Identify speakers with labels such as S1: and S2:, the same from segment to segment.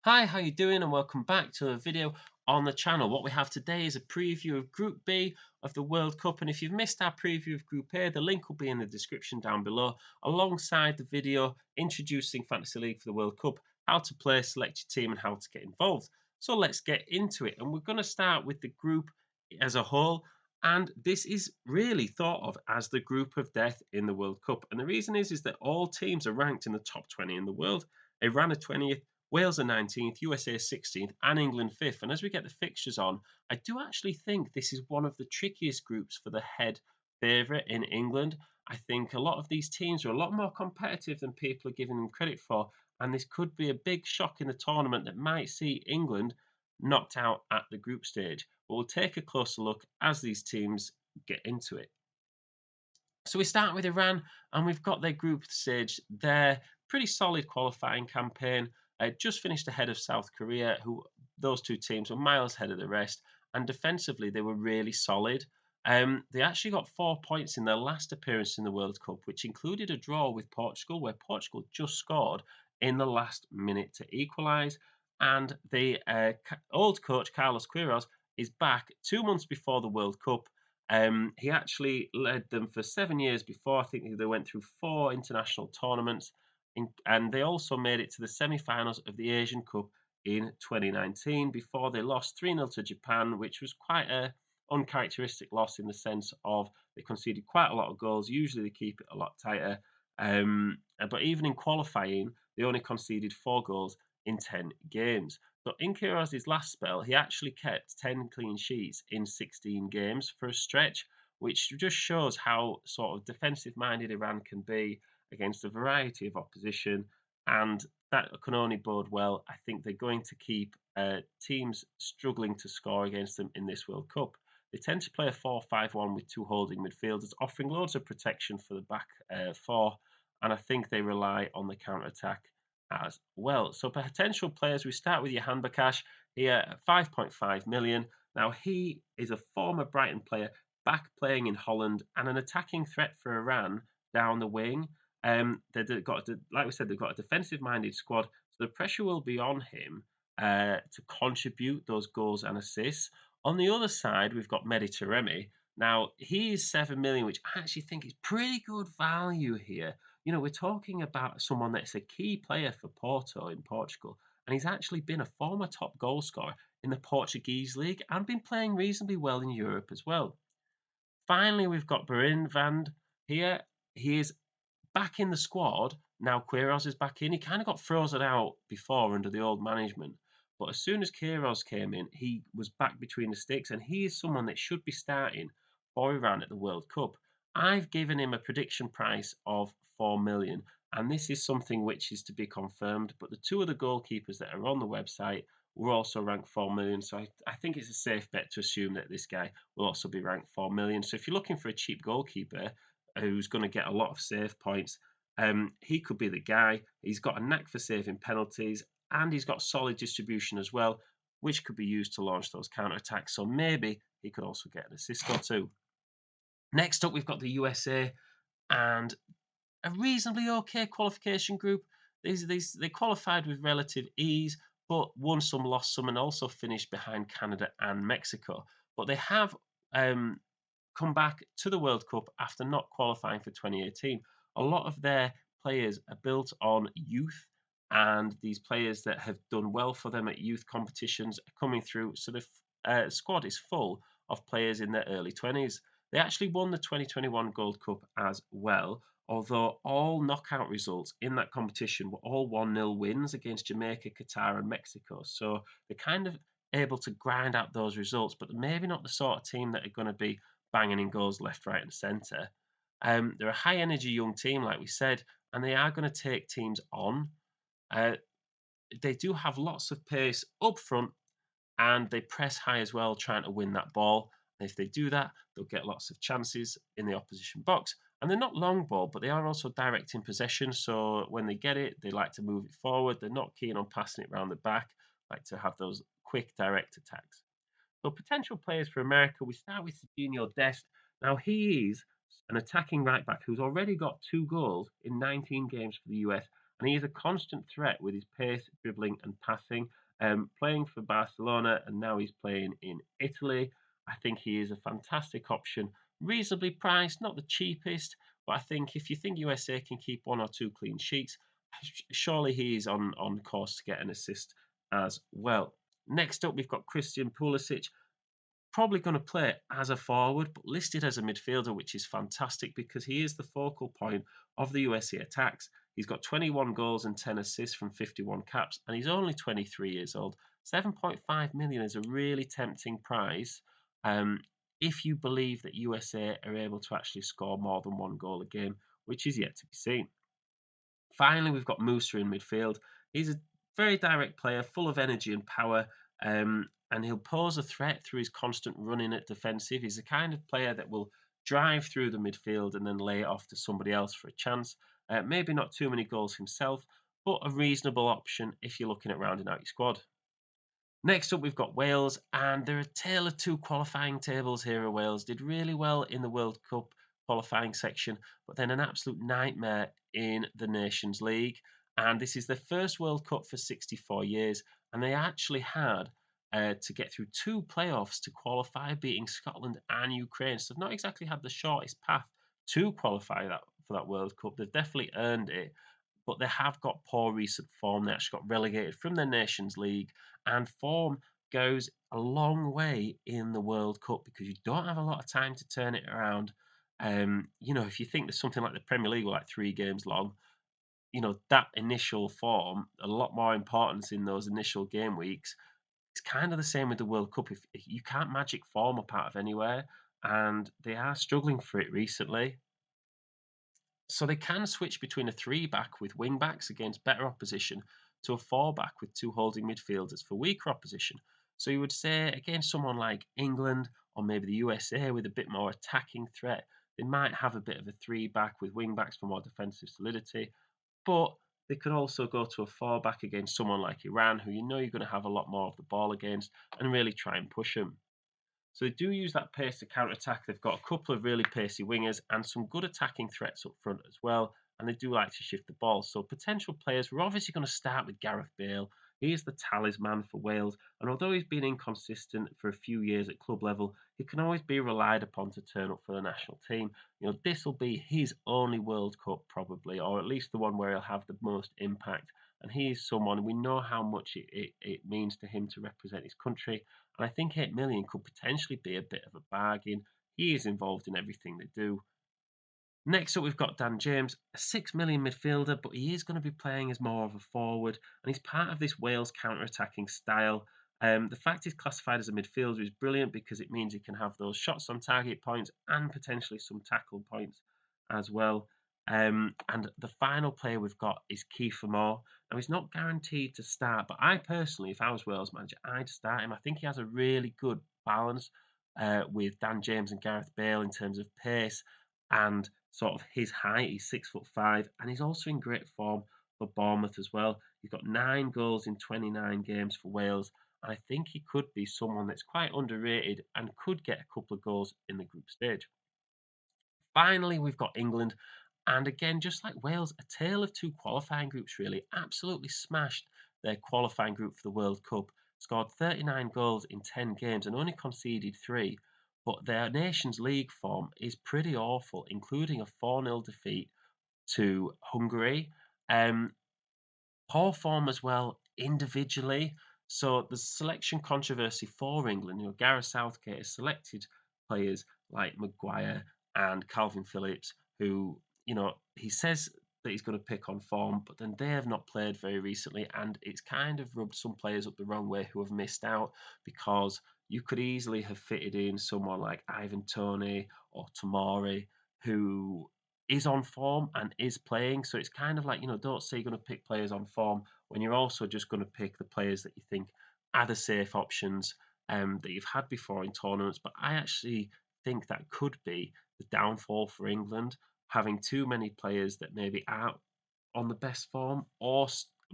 S1: Hi, how you doing? And welcome back to a video on the channel. What we have today is a preview of Group B of the World Cup. And if you've missed our preview of Group A, the link will be in the description down below, alongside the video introducing Fantasy League for the World Cup, how to play, select your team, and how to get involved. So let's get into it. And we're going to start with the group as a whole. And this is really thought of as the group of death in the World Cup. And the reason is that all teams are ranked in the top 20 in the world. Iran are 20th, Wales are 19th, USA 16th, and England 5th. And as we get the fixtures on, I do actually think this is one of the trickiest groups for the head favourite in England. I think a lot of these teams are a lot more competitive than people are giving them credit for. And this could be a big shock in the tournament that might see England knocked out at the group stage. But we'll take a closer look as these teams get into it. So we start with Iran, and we've got their group stage. Their pretty solid qualifying campaign. Just finished ahead of South Korea, who those two teams were miles ahead of the rest. And defensively, they were really solid. They actually got 4 points in their last appearance in the World Cup, which included a draw with Portugal, where Portugal just scored in the last minute to equalise. And the old coach Carlos Queiroz is back 2 months before the World Cup. He actually led them for 7 years before. I think they went through four international tournaments, and they also made it to the semi-finals of the Asian Cup in 2019 before they lost 3-0 to Japan, which was quite a uncharacteristic loss in the sense of they conceded quite a lot of goals. Usually they keep it a lot tighter. But even in qualifying, they only conceded 4 goals in 10 games. So in Queiroz' last spell, he actually kept 10 clean sheets in 16 games for a stretch, which just shows how sort of defensive-minded Iran can be against a variety of opposition, and that can only bode well. I think they're going to keep teams struggling to score against them in this World Cup. They tend to play a 4-5-1 with two holding midfielders, offering loads of protection for the back four, and I think they rely on the counter-attack as well. So potential players, we start with Johan Bakash here at 5.5 million. Now he is a former Brighton player back playing in Holland and an attacking threat for Iran down the wing. They've got, like we said, they've got a defensive-minded squad, so the pressure will be on him to contribute those goals and assists. On the other side, we've got Mehdi Taremi. Now he is 7 million, which I actually think is pretty good value here. We're talking about someone that's a key player for Porto in Portugal, and he's actually been a former top goal scorer in the Portuguese league and been playing reasonably well in Europe as well. Finally, we've got Barin Vand here. He is back in the squad. Now Queiroz is back in. He kind of got frozen out before under the old management. But as soon as Queiroz came in, he was back between the sticks, and he is someone that should be starting for Iran at the World Cup. I've given him a prediction price of 4 million, and this is something which is to be confirmed. But the two other goalkeepers that are on the website were also ranked 4 million, so I think it's a safe bet to assume that this guy will also be ranked 4 million. So if you're looking for a cheap goalkeeper, who's going to get a lot of save points. He could be the guy. He's got a knack for saving penalties, and he's got solid distribution as well, which could be used to launch those counter attacks. So maybe he could also get an assist or two. Next up, we've got the USA and a reasonably okay qualification group. They qualified with relative ease, but won some, lost some, and also finished behind Canada and Mexico. But they have come back to the World Cup after not qualifying for 2018. A lot of their players are built on youth, and these players that have done well for them at youth competitions are coming through. So the squad is full of players in their early 20s. They actually won the 2021 Gold Cup as well, although all knockout results in that competition were all 1-0 wins against Jamaica, Qatar, and Mexico. So they're kind of able to grind out those results, but maybe not the sort of team that are going to be banging in goals left, right, and centre. They're a high energy young team, like we said, and they are going to take teams on. Uh, they do have lots of pace up front, and they press high as well, trying to win that ball. And if they do that, they'll get lots of chances in the opposition box. And they're not long ball, but they are also direct in possession. So when they get it, they like to move it forward. They're not keen on passing it around the back, like to have those quick direct attacks. So potential players for America, we start with Serginho Dest. Now he is an attacking right back who's already got 2 goals in 19 games for the US, and he is a constant threat with his pace, dribbling, and passing. Playing for Barcelona, and now he's playing in Italy. I think he is a fantastic option, reasonably priced, not the cheapest, but I think if you think USA can keep one or two clean sheets, surely he is on course to get an assist as well. Next up, we've got Christian Pulisic, probably going to play as a forward, but listed as a midfielder, which is fantastic because he is the focal point of the USA attacks. He's got 21 goals and 10 assists from 51 caps, and he's only 23 years old. 7.5 million is a really tempting price um, if you believe that USA are able to actually score more than one goal a game, which is yet to be seen. Finally, we've got Musa in midfield. He's a very direct player, full of energy and power, and he'll pose a threat through his constant running at defensive. He's the kind of player that will drive through the midfield and then lay it off to somebody else for a chance. Maybe not too many goals himself, but a reasonable option if you're looking at rounding out your squad. Next up, we've got Wales, and they're a tale of two qualifying tables here. Wales did really well in the World Cup qualifying section, but then an absolute nightmare in the Nations League. And this is their first World Cup for 64 years, and they actually had to get through two playoffs to qualify, beating Scotland and Ukraine. So they've not exactly had the shortest path to qualify that for that World Cup. They've definitely earned it, but they have got poor recent form. They actually got relegated from the Nations League, and form goes a long way in the World Cup because you don't have a lot of time to turn it around. If you think there's something like the Premier League, like 3 games long, that initial form, a lot more importance in those initial game weeks. It's kind of the same with the World Cup. If you can't magic form up out of anywhere, and they are struggling for it recently. So they can switch between a three back with wing backs against better opposition to a four back with two holding midfielders for weaker opposition. So you would say against someone like England or maybe the USA with a bit more attacking threat, they might have a bit of a three back with wing backs for more defensive solidity. But they could also go to a four back against someone like Iran, who you know you're going to have a lot more of the ball against, and really try and push them. So they do use that pace to counter attack. They've got a couple of really pacey wingers and some good attacking threats up front as well. And they do like to shift the ball. So potential players, we're obviously going to start with Gareth Bale. He is the talisman for Wales. And although he's been inconsistent for a few years at club level, he can always be relied upon to turn up for the national team. This will be his only World Cup probably, or at least the one where he'll have the most impact. And he is someone, we know how much it means to him to represent his country, and I think 8 million could potentially be a bit of a bargain. He is involved in everything they do. Next up, we've got Dan James, a 6 million midfielder, but he is going to be playing as more of a forward, and he's part of this Wales counter-attacking style. The fact he's classified as a midfielder is brilliant because it means he can have those shots on target points and potentially some tackle points as well. And the final player we've got is Kiefer Moore. Now, he's not guaranteed to start, but I personally, if I was Wales manager, I'd start him. I think he has a really good balance with Dan James and Gareth Bale in terms of pace and sort of his height. He's 6'5", and he's also in great form for Bournemouth as well. He's got 9 goals in 29 games for Wales. I think he could be someone that's quite underrated and could get a couple of goals in the group stage. Finally, we've got England. And again, just like Wales, a tale of two qualifying groups, really. Absolutely smashed their qualifying group for the World Cup. Scored 39 goals in 10 games and only conceded 3. But their Nations League form is pretty awful, including a 4-0 defeat to Hungary. Um, Poor form as well individually. So the selection controversy for England. Gareth Southgate has selected players like Maguire and Calvin Phillips, who he says that he's going to pick on form, but then they have not played very recently, and it's kind of rubbed some players up the wrong way who have missed out because you could easily have fitted in someone like Ivan Toney or Tomori, who is on form and is playing. So it's kind of like, don't say you're going to pick players on form when you're also just going to pick the players that you think are the safe options that you've had before in tournaments. But I actually think that could be the downfall for England, having too many players that maybe aren't on the best form or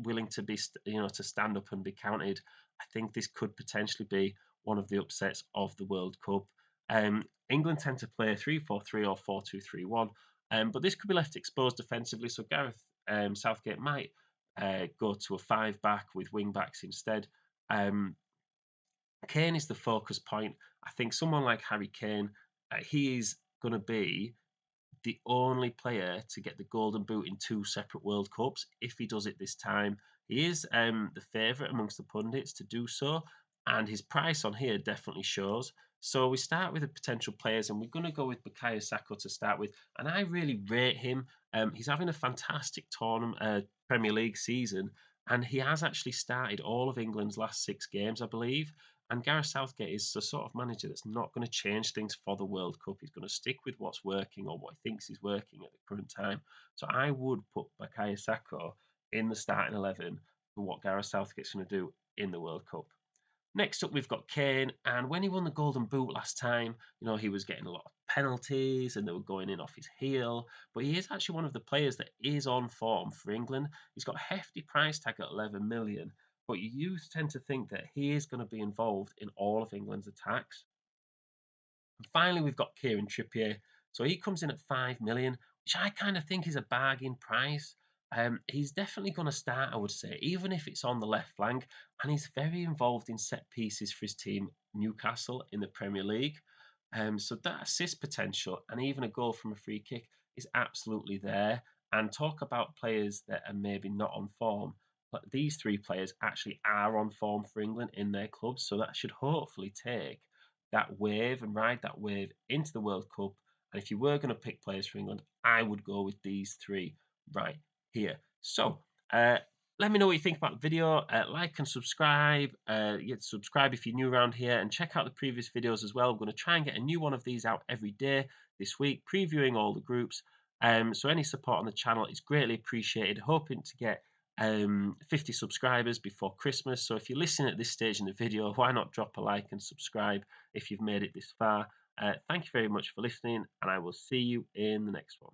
S1: willing to be, to stand up and be counted. I think this could potentially be one of the upsets of the World Cup. England tend to play 3-4-3 or 4-2-3-1. But this could be left exposed defensively. So Gareth Southgate might go to a five back with wing backs instead. Um, Kane is the focus point. I think someone like Harry Kane, he is going to be the only player to get the Golden Boot in two separate World Cups if he does it this time. He is the favourite amongst the pundits to do so, and his price on here definitely shows. So we start with the potential players, and we're going to go with Bukayo Saka to start with. And I really rate him. He's having a fantastic tournament, Premier League season, and he has actually started all of England's last six games, I believe. And Gareth Southgate is the sort of manager that's not going to change things for the World Cup. He's going to stick with what's working or what he thinks is working at the current time. So I would put Bukayo Saka in the starting 11 for what Gareth Southgate's going to do in the World Cup. Next up, we've got Kane, and when he won the Golden Boot last time, he was getting a lot of penalties and they were going in off his heel. But he is actually one of the players that is on form for England. He's got a hefty price tag at 11 million, but you tend to think that he is going to be involved in all of England's attacks. And finally, we've got Kieran Trippier. So he comes in at 5 million, which I kind of think is a bargain price. He's definitely going to start, I would say, even if it's on the left flank. And he's very involved in set pieces for his team, Newcastle, in the Premier League. So that assist potential and even a goal from a free kick is absolutely there. And talk about players that are maybe not on form. But these three players actually are on form for England in their clubs. So that should hopefully take that wave and ride that wave into the World Cup. And if you were going to pick players for England, I would go with these three right here. So let me know what you think about the video. Like and subscribe. Subscribe if you're new around here, and check out the previous videos as well. I'm going to try and get a new one of these out every day this week, previewing all the groups. So any support on the channel is greatly appreciated. Hoping to get 50 subscribers before Christmas. So if you're listening at this stage in the video, why not drop a like and subscribe if you've made it this far. Thank you very much for listening, and I will see you in the next one.